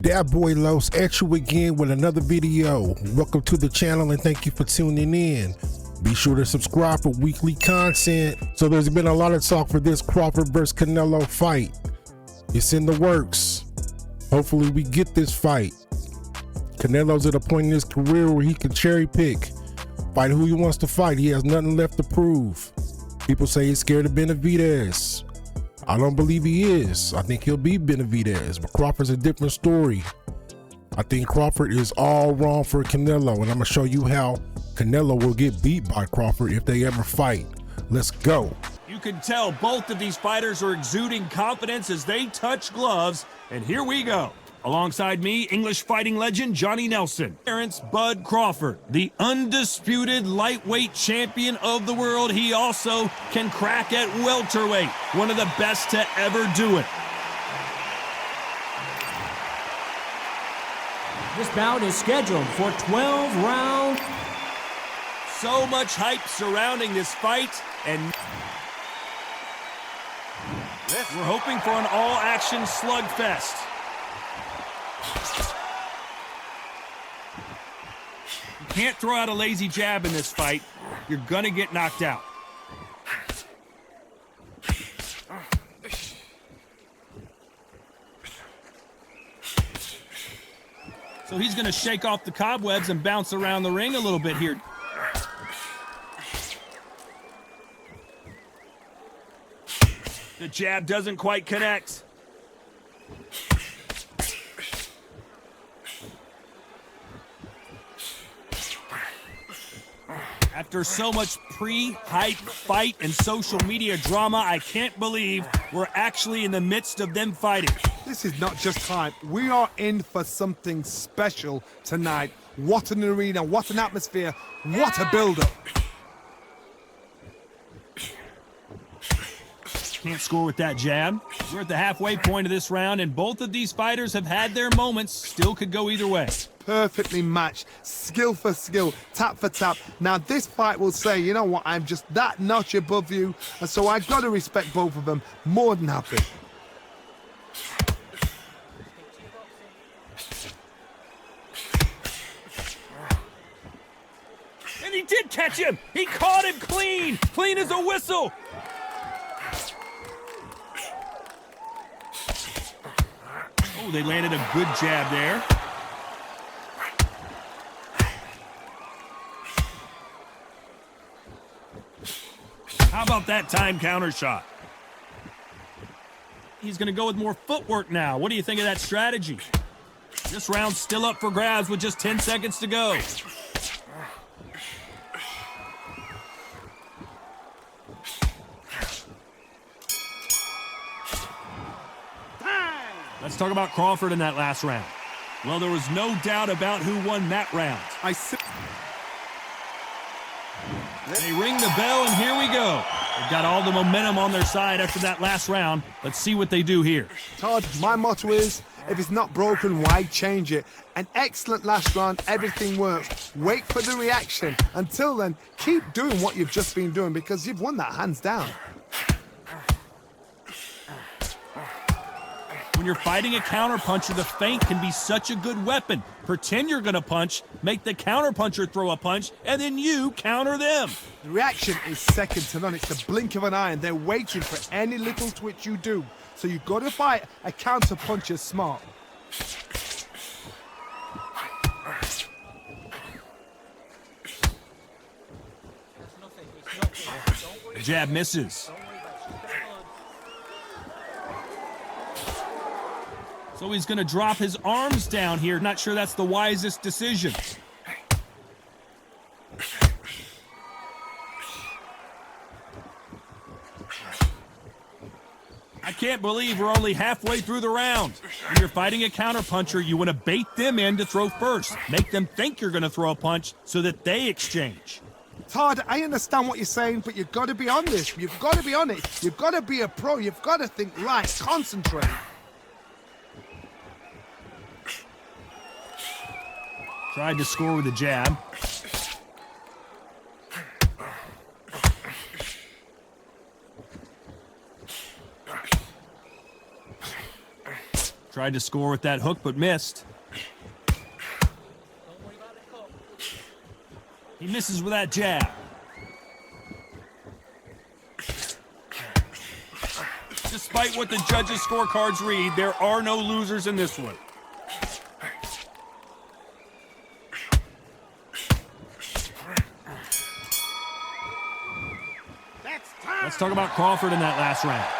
That boy Los at you again with another video. Welcome to the channel and thank you for tuning in. Be sure to subscribe for weekly content. So there's been a lot of talk for this Crawford versus Canelo fight. It's in the works. Hopefully we get this fight. Canelo's at a point in his career where he can cherry pick, fight who he wants to fight. He has nothing left to prove. People say he's scared of Benavidez. I don't believe he is. I think he'll be Benavidez, but Crawford's a different story. I think Crawford is all wrong for Canelo, and I'm gonna show you how Canelo will get beat by Crawford if they ever fight. Let's go. You can tell both of these fighters are exuding confidence as they touch gloves, and here we go. Alongside me, English fighting legend Johnny Nelson. Terrence Bud Crawford, the undisputed lightweight champion of the world. He also can crack at welterweight, one of the best to ever do it. This bout is scheduled for 12 rounds. So much hype surrounding this fight, and we're hoping for an all-action slugfest. You can't throw out a lazy jab in this fight. You're gonna get knocked out. So he's gonna shake off the cobwebs and bounce around the ring a little bit here. The jab doesn't quite connect. After so much pre-hype fight and social media drama, I can't believe we're actually in the midst of them fighting. This is not just hype. We are in for something special tonight. What an arena, what an atmosphere, what a build-up. Can't score with that jab. We're at the halfway point of this round, and both of these fighters have had their moments. Still could go either way. Perfectly matched, skill for skill, tap for tap. Now this fight will say, you know what, I'm just that notch above you, and so I've got to respect both of them. More than happy. And he did catch him. He caught him clean. Clean as a whistle. Oh, they landed a good jab there. How about that time counter shot? He's going to go with more footwork now. What do you think of that strategy? This round's still up for grabs with just 10 seconds to go. Let's talk about Crawford in that last round. Well, there was no doubt about who won that round. They ring the bell, and here we go. They've got all the momentum on their side after that last round. Let's see what they do here. Todd, my motto is, if it's not broken, why change it? An excellent last round, everything works. Wait for the reaction. Until then, keep doing what you've just been doing because you've won that hands down. When you're fighting a counterpuncher, the feint can be such a good weapon. Pretend you're going to punch, make the counterpuncher throw a punch, and then you counter them. The reaction is second to none. It's the blink of an eye, and they're waiting for any little twitch you do. So you've got to fight a counterpuncher smart. The jab misses. So he's going to drop his arms down here. Not sure that's the wisest decision. I can't believe we're only halfway through the round. When you're fighting a counterpuncher, you want to bait them in to throw first. Make them think you're going to throw a punch so that they exchange. Todd, I understand what you're saying, but you've got to be on this. You've got to be on it. You've got to be a pro. You've got to think right, concentrate. Tried to score with a jab. Tried to score with that hook, but missed. He misses with that jab. Despite what the judges' scorecards read, there are no losers in this one. Let's talk about Crawford in that last round.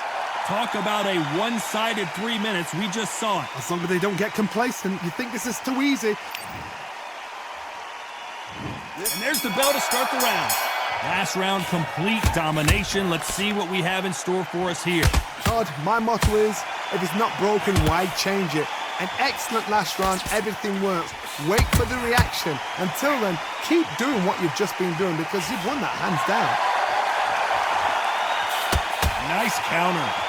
Talk about a one-sided 3 minutes. We just saw it. As long as they don't get complacent, you think this is too easy. And there's the bell to start the round. Last round, complete domination. Let's see what we have in store for us here. Todd, my motto is, if it's not broken, why change it? An excellent last round, everything works. Wait for the reaction. Until then, keep doing what you've just been doing because you've won that hands down. Nice counter.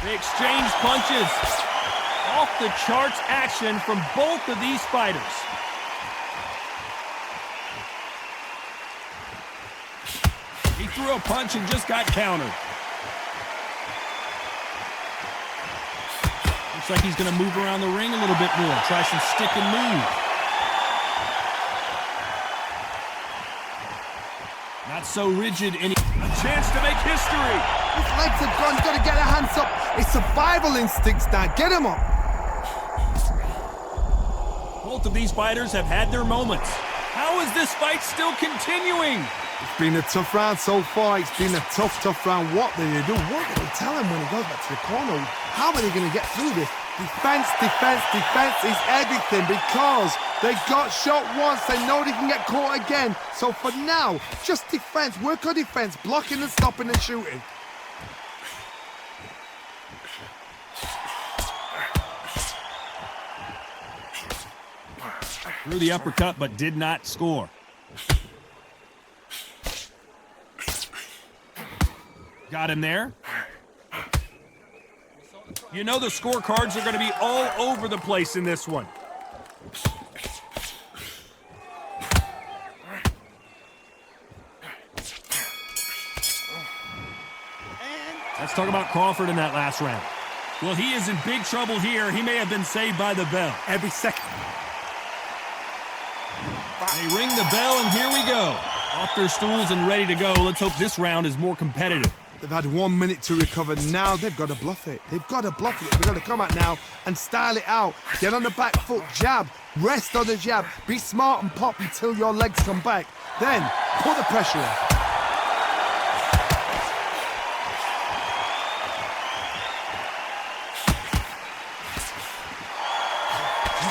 They exchange punches. Off the charts action from both of these fighters. He threw a punch and just got countered. Looks like he's going to move around the ring a little bit more. Try some stick and move. Not so rigid. A chance to make history. His legs are gone. He's got to get their hands up. It's survival instincts now. Get him up. Both of these fighters have had their moments. How is this fight still continuing? It's been a tough round so far. It's been a tough round. What do they do? What do they tell him when he goes back to the corner? How are they going to get through this? Defense is everything because they got shot once. They know they can get caught again. So for now, just defense. Work on defense. Blocking and stopping and shooting. Threw the uppercut, but did not score. Got him there. You know the scorecards are going to be all over the place in this one. Let's talk about Crawford in that last round. Well, he is in big trouble here. He may have been saved by the bell. Every second. They ring the bell, and here we go. Off their stools and ready to go. Let's hope this round is more competitive. They've had 1 minute to recover. Now they've got to bluff it. They've got to bluff it. They've got to come out now and style it out. Get on the back foot, jab. Rest on the jab. Be smart and pop until your legs come back. Then put the pressure on.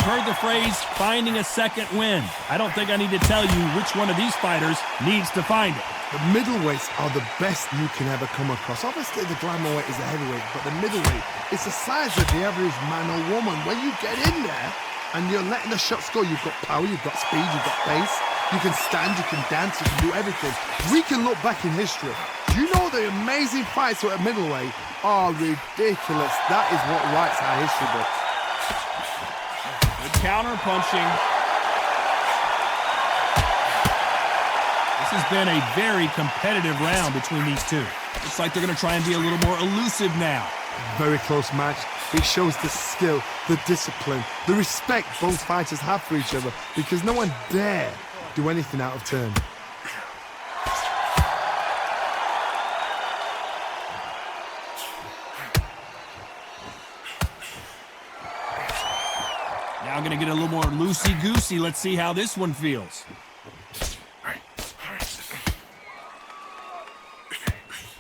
Heard the phrase, finding a second win. I don't think I need to tell you which one of these fighters needs to find it. The middleweights are the best you can ever come across. Obviously, the glamour weight is the heavyweight, but the middleweight is the size of the average man or woman. When you get in there and you're letting the shots go, you've got power, you've got speed, you've got pace. You can stand, you can dance, you can do everything. We can look back in history. Do you know the amazing fights at middleweight are ridiculous? That is what writes our history books. Counter punching. This has been a very competitive round between these two. Looks like they're going to try and be a little more elusive now. Very close match. It shows the skill, the discipline, the respect both fighters have for each other because no one dare do anything out of turn. Now going to get a little more loosey-goosey. Let's see how this one feels.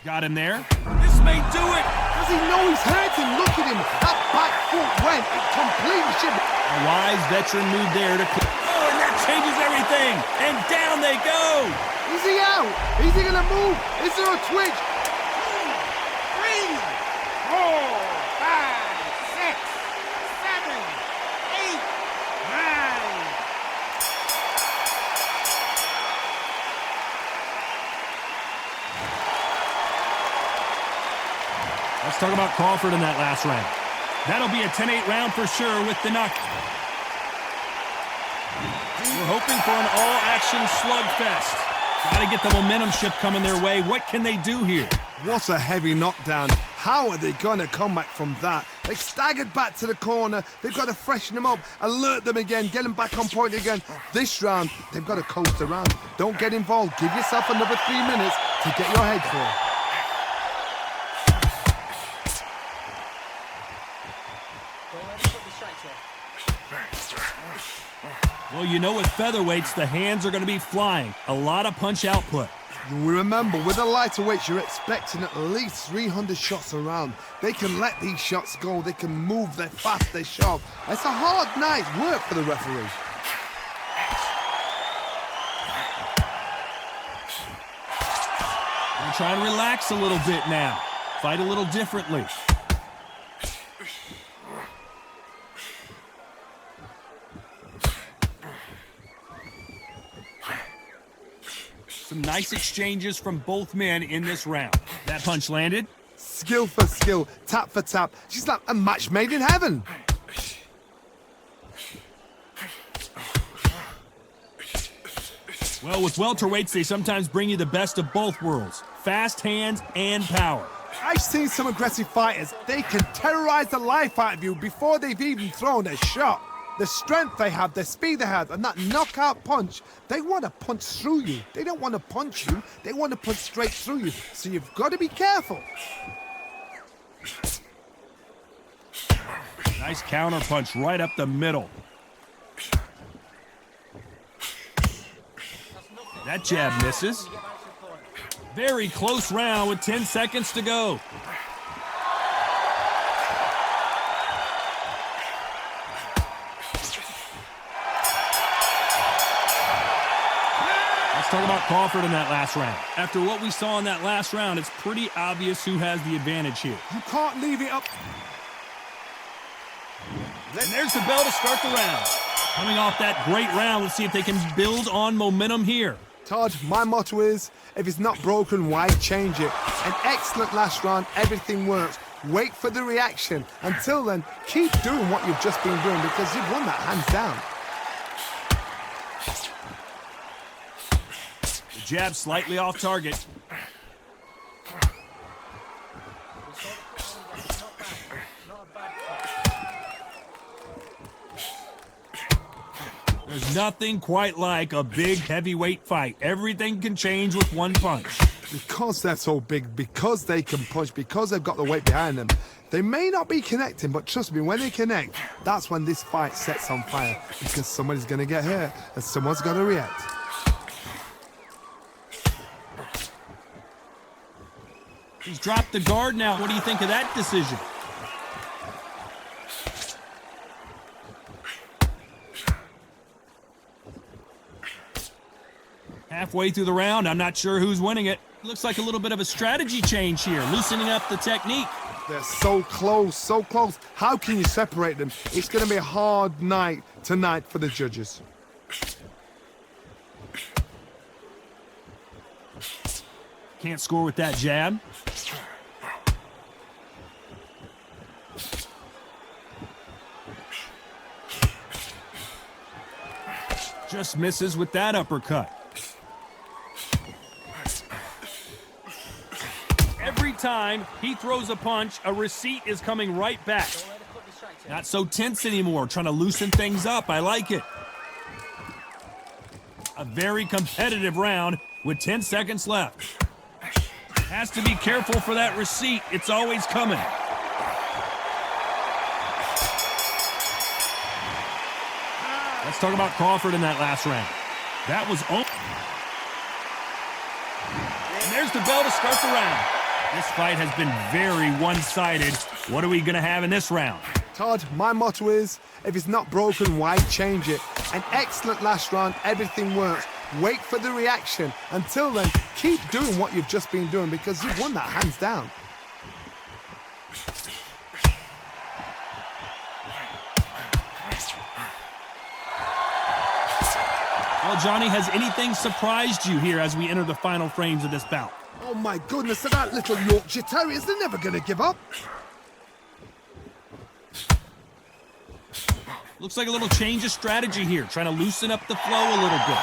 Got him there. This may do it. Does he know he's hurting? Look at him. That back foot went. It completely shifted. A wise veteran move there to... Oh, and that changes everything. And down they go. Is he out? Is he going to move? Is there a twitch? 2, 3, 4, 5, 6, 7, 8, 9. Let's talk about Crawford in that last round. That'll be a 10-8 round for sure with the knock. They're hoping for an all-action slugfest. Got to get the momentum shift coming their way. What can they do here? What a heavy knockdown. How are they going to come back from that? They staggered back to the corner. They've got to freshen them up, alert them again, get them back on point again. This round, they've got to coast around. Don't get involved. Give yourself another 3 minutes to get your head full. Well, you know, with featherweights, the hands are going to be flying. A lot of punch output. Remember, with the lighter weights, you're expecting at least 300 shots around. They can let these shots go. They can move. They're fast. They're sharp. It's a hard night's work for the referee. They're trying to relax a little bit now. Fight a little differently. Some nice exchanges from both men in this round. That punch landed. Skill for skill, tap for tap. She's like a match made in heaven. Well, with welterweights, they sometimes bring you the best of both worlds. Fast hands and power. I've seen some aggressive fighters. They can terrorize the life out of you before they've even thrown a shot. The strength they have, the speed they have, and that knockout punch, they want to punch through you. They don't want to punch you. They want to punch straight through you. So you've got to be careful. Nice counter punch right up the middle. That jab misses. Very close round with 10 seconds to go. Let's talk about Crawford in that last round. After what we saw in that last round, it's pretty obvious who has the advantage here. You can't leave it up. And there's the bell to start the round. Coming off that great round, let's see if they can build on momentum here. Todd, my motto is, if it's not broken, why change it? An excellent last round, everything works. Wait for the reaction. Until then, keep doing what you've just been doing because you've won that hands down. The jab slightly off target. There's nothing quite like a big heavyweight fight. Everything can change with one punch. Because they're so big, because they can punch, because they've got the weight behind them, they may not be connecting, but trust me, when they connect, that's when this fight sets on fire. Because somebody's going to get hurt and someone's got to react. He's dropped the guard now. What do you think of that decision? Halfway through the round, I'm not sure who's winning it. Looks like a little bit of a strategy change here, loosening up the technique. They're so close, so close. How can you separate them? It's going to be a hard night tonight for the judges. Can't score with that jab. Just misses with that uppercut. Every time he throws a punch, a receipt is coming right back. Not so tense anymore, trying to loosen things up. I like it. A very competitive round with 10 seconds left. Has to be careful for that receipt. It's always coming. Let's talk about Crawford in that last round. That was on. And there's the bell to start the round. This fight has been very one-sided. What are we going to have in this round? Todd, my motto is, if it's not broken, why change it? An excellent last round, everything works. Wait for the reaction. Until then, keep doing what you've just been doing because you've won that hands down. Well, Johnny, has anything surprised you here as we enter the final frames of this bout? Oh my goodness, that little Yorkshire Terriers, they're never going to give up. Looks like a little change of strategy here, trying to loosen up the flow a little bit.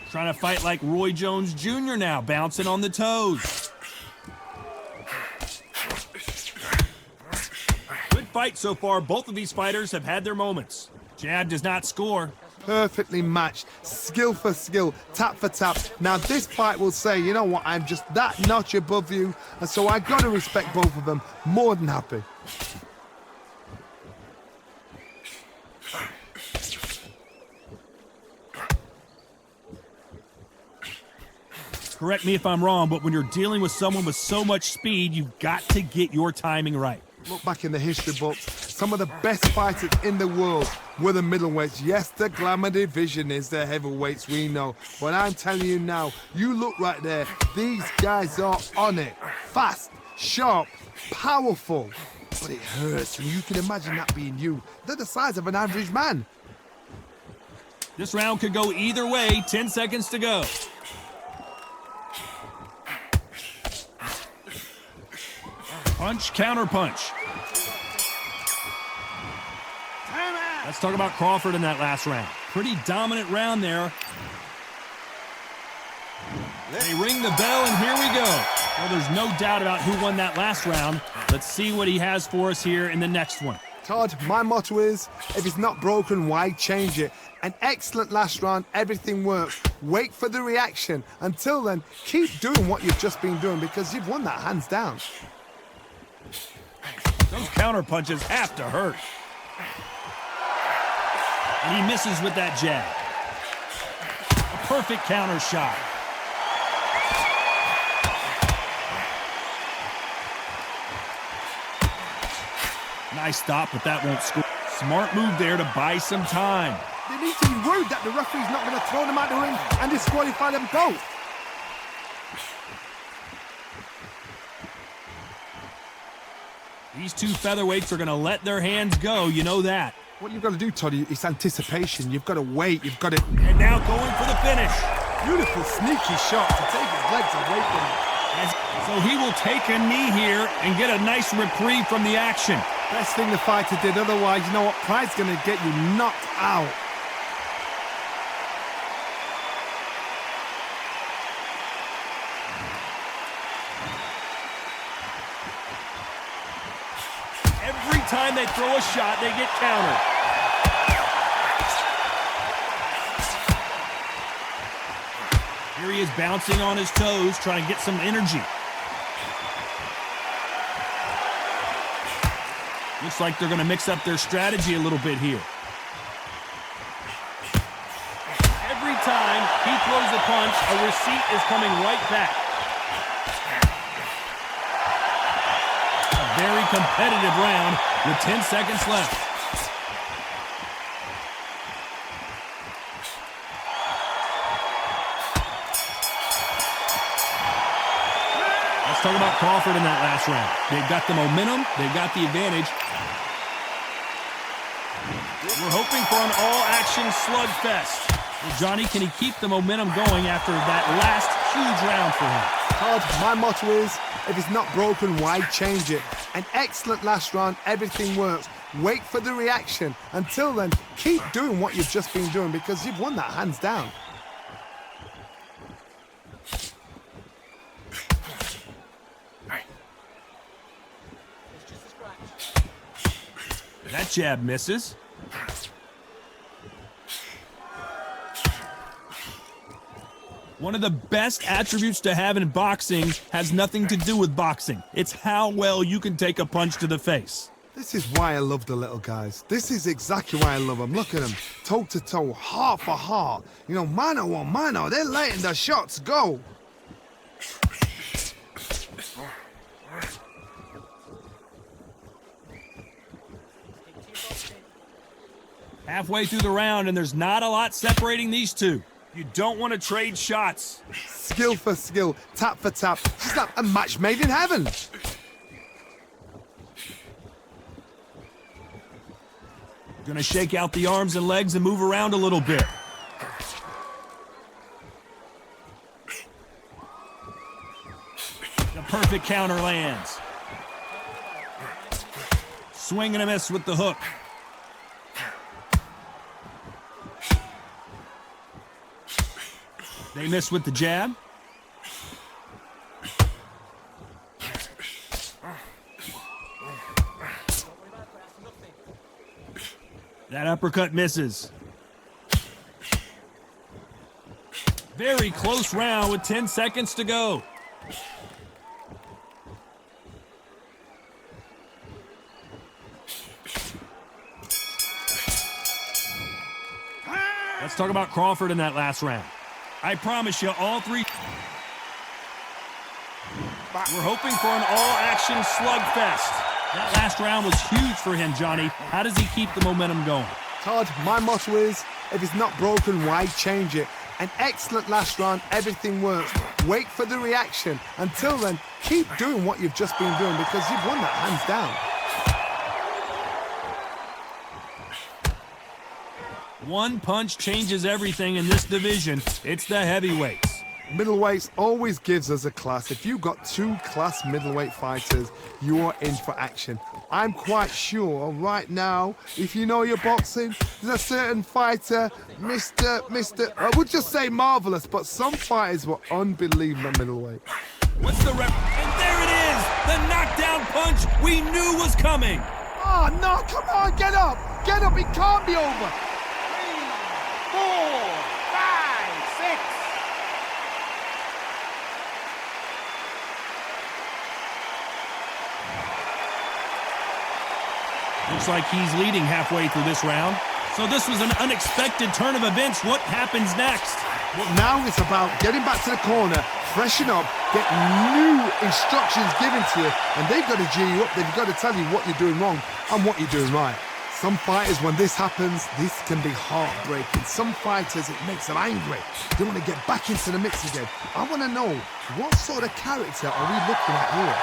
Trying to fight like Roy Jones Jr. now, bouncing on the toes. Good fight so far. Both of these fighters have had their moments. Jab does not score. Perfectly matched, skill for skill, tap for tap. Now this fight will say, you know what, I'm just that notch above you, and so I gotta respect both of them. More than happy. Correct me if I'm wrong, but when you're dealing with someone with so much speed, you've got to get your timing right. Look back in the history books, some of the best fighters in the world were the middleweights. Yes, the glamour division is the heavyweights, we know. But I'm telling you now, you look right there, these guys are on it. Fast, sharp, powerful. But it hurts, and you can imagine that being you. They're the size of an average man. This round could go either way. 10 seconds to go. Punch, counter punch. Let's talk about Crawford in that last round. Pretty dominant round there. They ring the bell, and here we go. Well, there's no doubt about who won that last round. Let's see what he has for us here in the next one. Todd, my motto is, if it's not broken, why change it? An excellent last round, everything works. Wait for the reaction. Until then, keep doing what you've just been doing because you've won that hands down. Those counter punches have to hurt. And he misses with that jab. A perfect counter shot. Nice stop, but that won't score. Smart move there to buy some time. They need to be worried that the referee's not going to throw them out the ring and disqualify them both. These two featherweights are going to let their hands go, you know that. What you've got to do, Toddy, is anticipation. You've got to wait. You've got to... And now going for the finish. Beautiful, sneaky shot to take his legs away from him. So he will take a knee here and get a nice reprieve from the action. Best thing the fighter did. Otherwise, you know what? Pride's going to get you knocked out. Every time they throw a shot, they get countered. Here he is bouncing on his toes, trying to get some energy. Looks like they're going to mix up their strategy a little bit here. Every time he throws a punch, a receipt is coming right back. A very competitive round with 10 seconds left. Let's talk about Crawford in that last round. They've got the momentum, they've got the advantage. We're hoping for an all-action slugfest. Well, Johnny, can he keep the momentum going after that last huge round for him? Todd, my motto is, if it's not broken, why change it? An excellent last round, everything works. Wait for the reaction. Until then, keep doing what you've just been doing because you've won that hands down. That jab misses. One of the best attributes to have in boxing has nothing to do with boxing. It's how well you can take a punch to the face. This is why I love the little guys. This is exactly why I love them. Look at them, toe to toe, heart for heart. You know, mano a mano, they're letting the shots go. Halfway through the round, and there's not a lot separating these two. You don't want to trade shots. Skill for skill, tap for tap. It's like a match made in heaven. Gonna shake out the arms and legs and move around a little bit. Perfect counter lands. Swing and a miss with the hook. They miss with the jab. That uppercut misses. Very close round with 10 seconds to go. Let's talk about Crawford in that last round. I promise you, all three. We're hoping for an all-action slugfest. That last round was huge for him, Johnny. How does he keep the momentum going? Todd, my motto is, if it's not broken, why change it? An excellent last round, everything works. Wait for the reaction. Until then, keep doing what you've just been doing because you've won that hands down. One punch changes everything in this division. It's the heavyweights. Middleweights always gives us a class. If you've got two class middleweight fighters, you are in for action. I'm quite sure right now, if you know your boxing, there's a certain fighter, Mr. I would just say marvelous, but some fighters were unbelievable middleweight. What's the rep? And there it is! The knockdown punch we knew was coming! Oh, no, come on, get up! Get up, it can't be over! 4, 5, 6. Looks like he's leading halfway through this round. So this was an unexpected turn of events. What happens next? Well, now it's about getting back to the corner, freshen up, get new instructions given to you, and they've got to G you up. They've got to tell you what you're doing wrong and what you're doing right. Some fighters, when this happens, this can be heartbreaking. Some fighters, it makes them angry. They want to get back into the mix again. I want to know, what sort of character are we looking at here?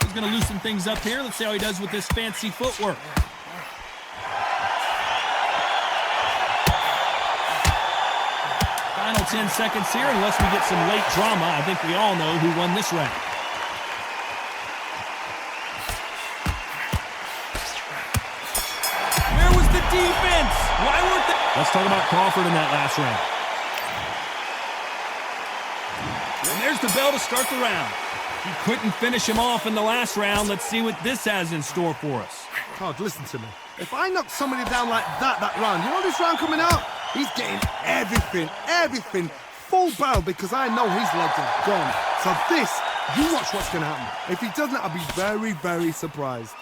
He's going to loosen things up here. Let's see how he does with this fancy footwork. Final 10 seconds here, unless we get some late drama. I think we all know who won this round. Where was the defense? Why weren't they? Let's talk about Crawford in that last round. And there's the bell to start the round. He couldn't finish him off in the last round. Let's see what this has in store for us. Todd, listen to me. If I knock somebody down like that round, you know this round coming out? He's getting everything, full barrel because I know his legs are gone. So this, you watch what's going to happen. If he doesn't, I'll be very, very surprised.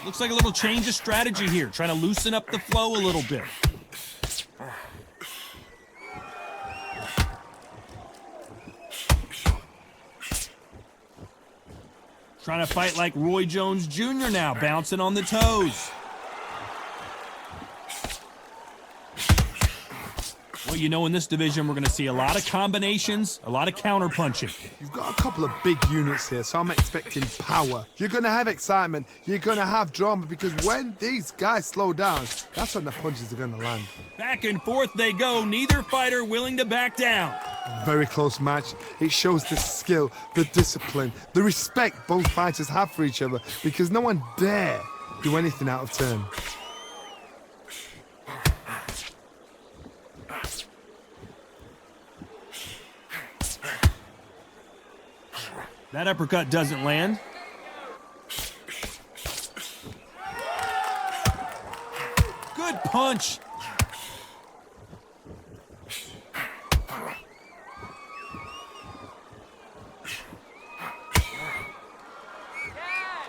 Looks like a little change of strategy here, trying to loosen up the flow a little bit. Trying to fight like Roy Jones Jr. now, bouncing on the toes. Well, you know, in this division, we're going to see a lot of combinations, a lot of counter punching. You've got a couple of big units here, so I'm expecting power. You're going to have excitement. You're going to have drama because when these guys slow down, that's when the punches are going to land. Back and forth they go, neither fighter willing to back down. Very close match. It shows the skill, the discipline, the respect both fighters have for each other because no one dare do anything out of turn. That uppercut doesn't land. Good punch.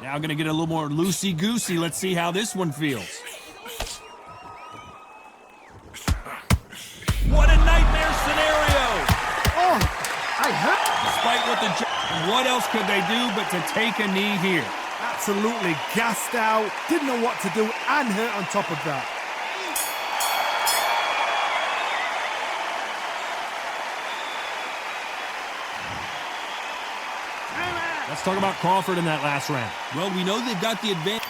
Now going to get a little more loosey-goosey. Let's see how this one feels. What a nightmare scenario! Oh, I hurt. Despite what else could they do but to take a knee here? Absolutely gassed out, didn't know what to do, and hurt on top of that. Let's talk about Crawford in that last round. Well, we know they've got the advantage.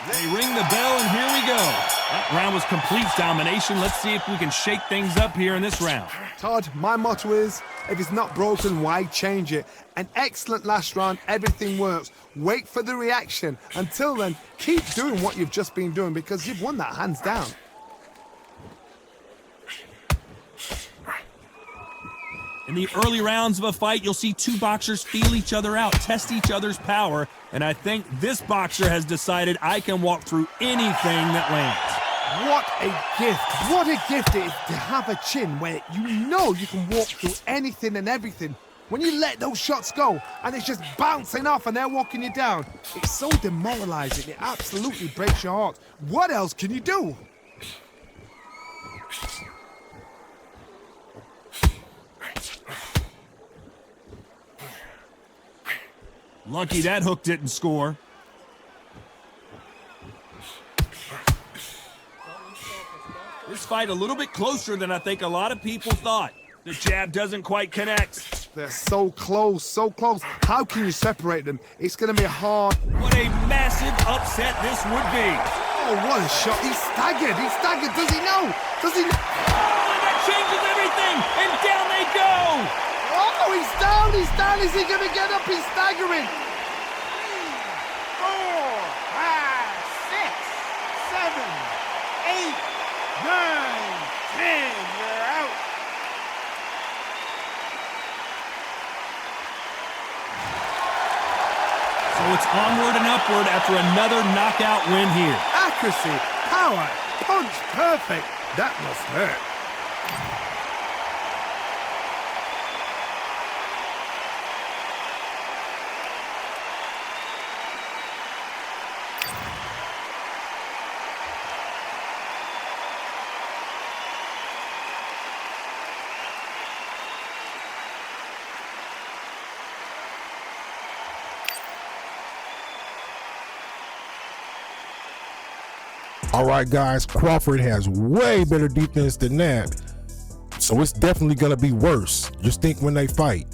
They ring the bell, and here we go. That round was complete domination. Let's see if we can shake things up here in this round. Todd, my motto is, if it's not broken, why change it? An excellent last round, everything works. Wait for the reaction. Until then, keep doing what you've just been doing because you've won that hands down. In the early rounds of a fight, you'll see two boxers feel each other out, test each other's power, and I think this boxer has decided I can walk through anything that lands. What a gift. What a gift it is to have a chin where you know you can walk through anything and everything. When you let those shots go and it's just bouncing off and they're walking you down, it's so demoralizing. It absolutely breaks your heart. What else can you do? Lucky that hook didn't score. This fight a little bit closer than I think a lot of people thought. The jab doesn't quite connect. They're so close, so close. How can you separate them? It's going to be hard. What a massive upset this would be. Oh, what a shot. He's staggered. He's staggered. Does he know? Does he know? Oh, and that changes everything. And down they go. Oh, he's down. He's down. Is he going to get up? He's staggering. 3, 4, 5, 6, 7, 8, 9, 10. You're out. So it's onward and upward after another knockout win here. Accuracy, power, punch, perfect. That must hurt. All right, guys, Crawford has way better defense than that. So it's definitely going to be worse. Just think when they fight.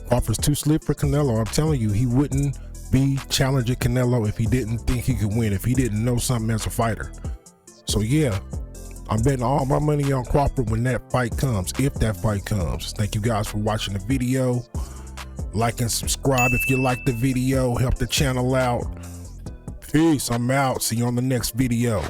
Crawford's too slick for Canelo. I'm telling you, he wouldn't be challenging Canelo if he didn't think he could win, if he didn't know something as a fighter. So yeah, I'm betting all my money on Crawford when that fight comes, if that fight comes. Thank you guys for watching the video. Like and subscribe if you like the video. Help the channel out. Peace. I'm out. See you on the next video.